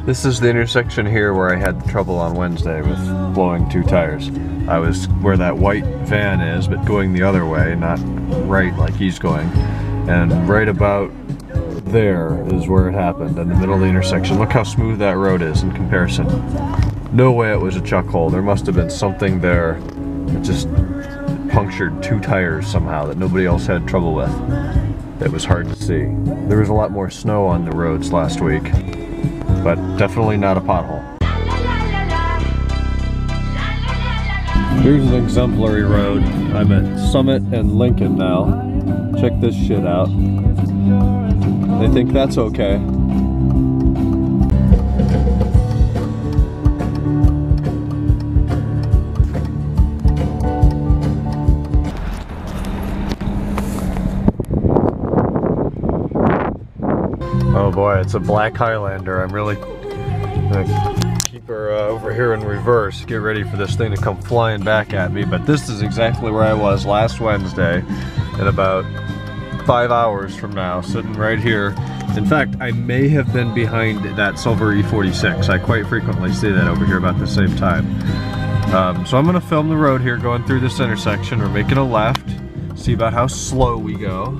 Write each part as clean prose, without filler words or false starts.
This is the intersection here where I had trouble on Wednesday with blowing 2 tires. I was where that white van is, but going the other way, not right like he's going. And right about there is where it happened, in the middle of the intersection. Look how smooth that road is in comparison. No way it was a chuck hole. There must have been something there that just punctured 2 tires somehow that nobody else had trouble with. It was hard to see. There was a lot more snow on the roads last week, but definitely not a pothole. Here's an exemplary road. I'm at Summit and Lincoln now. Check this shit out. They think that's okay. Oh boy, it's a black Highlander. I'm really gonna keep her over here in reverse. Get ready for this thing to come flying back at me. But this is exactly where I was last Wednesday in about 5 hours from now, sitting right here. In fact, I may have been behind that silver E46. I quite frequently see that over here about the same time. So I'm gonna film the road here going through this intersection. We're making a left, see about how slow we go.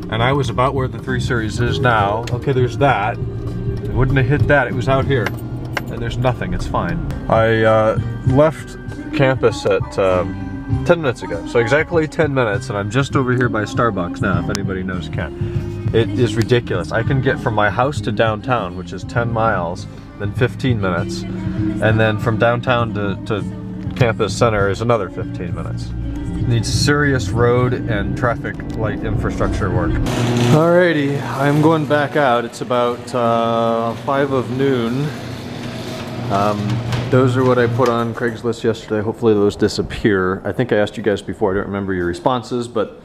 And I was about where the 3 Series is now. Okay, there's that. I wouldn't have hit that, it was out here. And there's nothing, it's fine. I left campus at 10 minutes ago. So exactly 10 minutes, and I'm just over here by Starbucks now, if anybody knows Kent. It is ridiculous. I can get from my house to downtown, which is 10 miles, then 15 minutes. And then from downtown to campus center is another 15 minutes. Needs serious road and traffic light infrastructure work. Alrighty, I'm going back out. It's about 5 of noon. Those are what I put on Craigslist yesterday. Hopefully those disappear. I think I asked you guys before, I don't remember your responses, but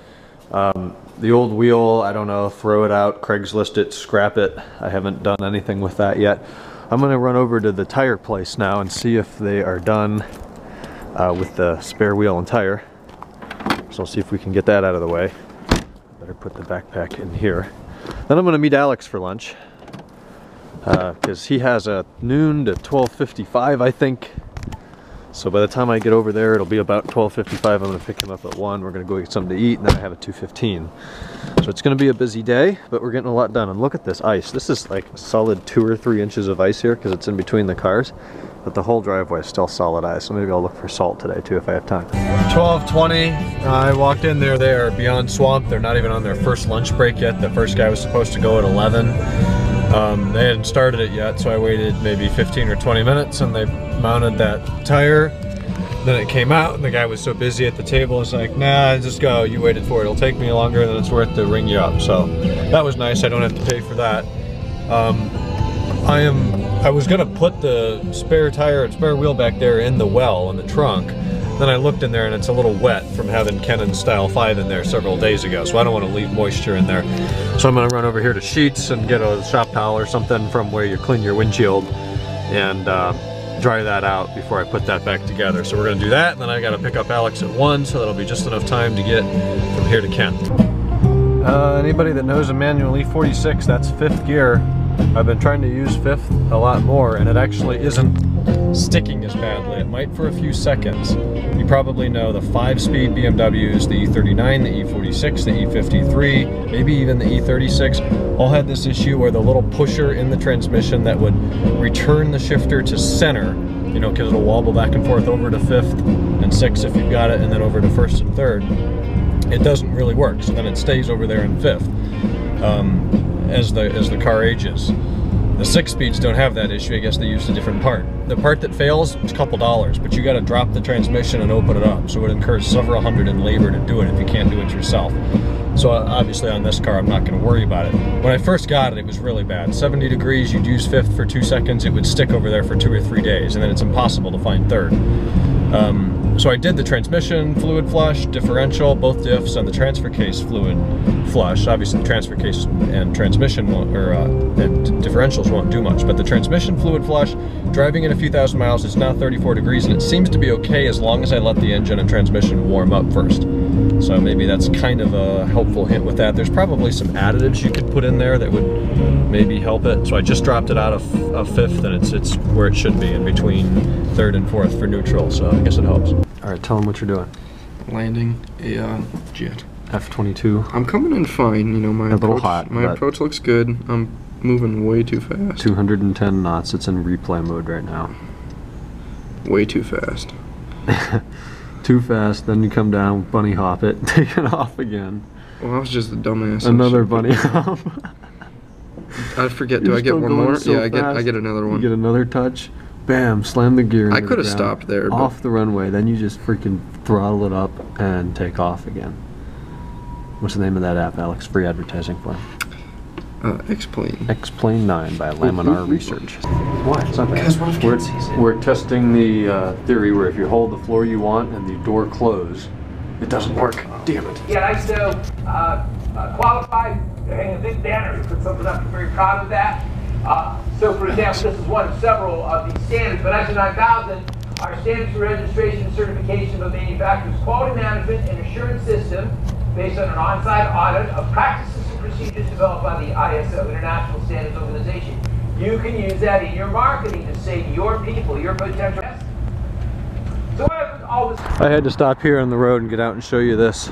the old wheel, I don't know, throw it out, Craigslist it, scrap it. I haven't done anything with that yet. I'm gonna run over to the tire place now and see if they are done with the spare wheel and tire. So I'll see if we can get that out of the way. Better put the backpack in here. Then I'm gonna meet Alex for lunch. Because he has a noon to 12:55, I think. So by the time I get over there, it'll be about 12:55. I'm gonna pick him up at 1. We're gonna go get something to eat, and then I have a 2:15. So it's gonna be a busy day, but we're getting a lot done. And look at this ice. This is like a solid 2 or 3 inches of ice here because it's in between the cars. But the whole driveway is still solid ice, so maybe I'll look for salt today too if I have time. 12:20, I walked in there, they are beyond swamped. They're not even on their first lunch break yet. The first guy was supposed to go at 11. They hadn't started it yet, so I waited maybe 15 or 20 minutes and they mounted that tire. Then it came out and the guy was so busy at the table, it's like, nah, just go, you waited for it. It'll take me longer than it's worth to ring you up. So that was nice, I don't have to pay for that. I was gonna put the spare tire and spare wheel back there in the well, in the trunk. Then I looked in there and it's a little wet from having Kennon's Style 5 in there several days ago, so I don't want to leave moisture in there. So I'm gonna run over here to Sheets and get a shop towel or something from where you clean your windshield and dry that out before I put that back together. So we're gonna do that, and then I gotta pick up Alex at 1, so that'll be just enough time to get from here to Kent. Anybody that knows a manual E46, that's 5th gear. I've been trying to use 5th a lot more, and it actually isn't sticking as badly. It might for a few seconds. You probably know the 5-speed BMWs, the E39, the E46, the E53, maybe even the E36, all had this issue where the little pusher in the transmission that would return the shifter to center, you know, because it'll wobble back and forth over to 5th and 6th if you've got it, and then over to 1st and 3rd. It doesn't really work, so then it stays over there in 5th. As the car ages. The 6-speeds don't have that issue. I guess they use a different part. The part that fails is a couple dollars, but you got to drop the transmission and open it up. So it incurs several hundred in labor to do it if you can't do it yourself. So obviously on this car, I'm not going to worry about it. When I first got it, it was really bad. 70 degrees, you'd use 5th for 2 seconds, it would stick over there for 2 or 3 days, and then it's impossible to find 3rd. So I did the transmission fluid flush, differential, both diffs, and the transfer case fluid flush. Obviously the transfer case and transmission won't, and differentials won't do much, but the transmission fluid flush, driving it a few thousand miles, it's now 34 degrees, and it seems to be okay as long as I let the engine and transmission warm up first. So maybe that's kind of a helpful hint with that. There's probably some additives you could put in there that would maybe help it. So I just dropped it out of fifth, and it's where it should be, in between third and fourth for neutral. So I guess it helps. All right, tell them what you're doing. Landing a jet. F-22. I'm coming in fine. You know, my approach looks good. I'm moving way too fast. 210 knots. It's in replay mode right now. Way too fast. Too fast, then you come down, bunny hop it, take it off again. Well, I was just a dumbass. Another bunny hop. I forget. Do I get one more? So yeah, I get another one. You get another touch. Bam! Slam the gear. I could have stopped there. Off the runway. Then you just freaking throttle it up and take off again. What's the name of that app, Alex? Free advertising for him. X-Plane. X-Plane 9 by Laminar Research. Why? It's not bad. Because what if Ken sees it? We're testing the theory where if you hold the floor you want and the door closed, it doesn't work. Damn it. Yeah, nice to qualify to hang a big banner. You put something up, you're very proud of that. So, for example, this is one of several of these standards, but ISO 9000 are standards for registration and certification of a manufacturer's quality management and assurance system based on an on-site audit of practices and procedures developed by the ISO, International Standards Organization. You can use that in your marketing to say to your people, your potential guests. So what happens all this? I had to stop here on the road and get out and show you this.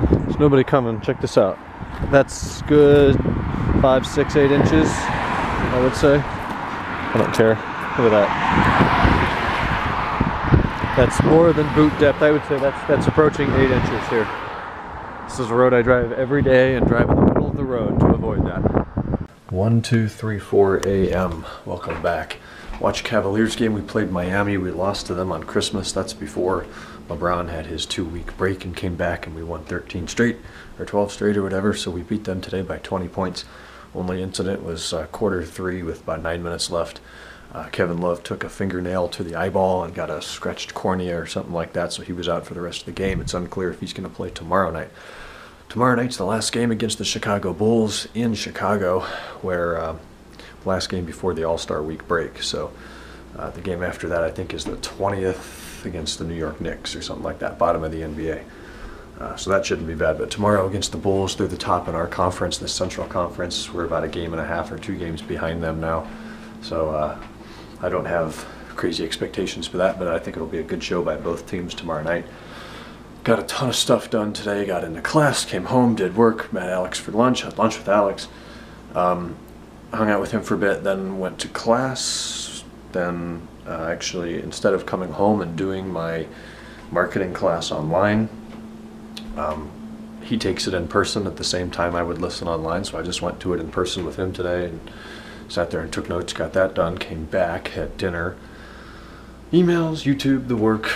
There's nobody coming. Check this out. That's good 5, 6, 8 inches, I would say. I don't care. Look at that. That's more than boot depth. I would say that's approaching 8 inches here. This is a road I drive every day and drive in the middle of the road to avoid that. 1, 2, 3, 4 a.m. Welcome back. Watch Cavaliers game. We played Miami. We lost to them on Christmas. That's before LeBron had his 2-week break and came back, and we won 13 straight or 12 straight or whatever. So we beat them today by 20 points. Only incident was quarter 3 with about 9 minutes left. Kevin Love took a fingernail to the eyeball and got a scratched cornea or something like that, so he was out for the rest of the game. It's unclear if he's going to play tomorrow night. Tomorrow night's the last game against the Chicago Bulls in Chicago, where last game before the All-Star Week break. So the game after that, I think, is the 20th against the New York Knicks or something like that, bottom of the NBA. So that shouldn't be bad. But tomorrow against the Bulls, they're the top in our conference, the Central Conference. We're about a game and a half or 2 games behind them now. So I don't have crazy expectations for that, but I think it'll be a good show by both teams tomorrow night. Got a ton of stuff done today. Got into class, came home, did work, met Alex for lunch, had lunch with Alex. Hung out with him for a bit, then went to class. Then actually, instead of coming home and doing my marketing class online, he takes it in person at the same time I would listen online, so I just went to it in person with him today and sat there and took notes, got that done, came back, had dinner, emails, YouTube, the work,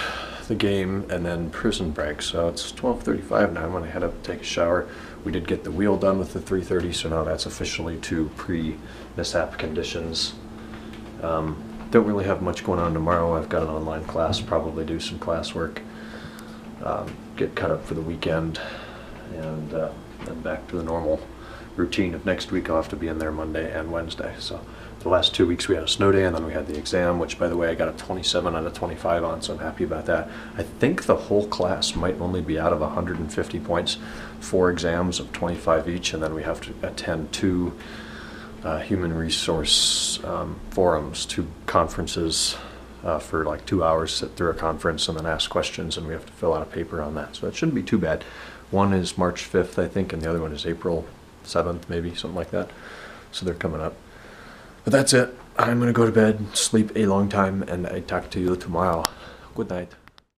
the game, and then prison break. So it's 12:35 now. I'm going to head up and take a shower. We did get the wheel done with the 330, so now that's officially to pre-mishap conditions. Don't really have much going on tomorrow. I've got an online class, probably do some classwork, get cut up for the weekend, and then back to the normal routine of next week. I'll have to be in there Monday and Wednesday. So the last 2 weeks we had a snow day, and then we had the exam, which, by the way, I got a 27 out of 25 on, so I'm happy about that. I think the whole class might only be out of 150 points, 4 exams of 25 each, and then we have to attend 2 human resource forums, 2 conferences for like 2 hours, sit through a conference and then ask questions, and we have to fill out a paper on that. So it shouldn't be too bad. One is March 5th, I think, and the other one is April 7th, maybe, something like that. So they're coming up. But that's it. I'm going to go to bed, sleep a long time, and I talk to you tomorrow. Good night.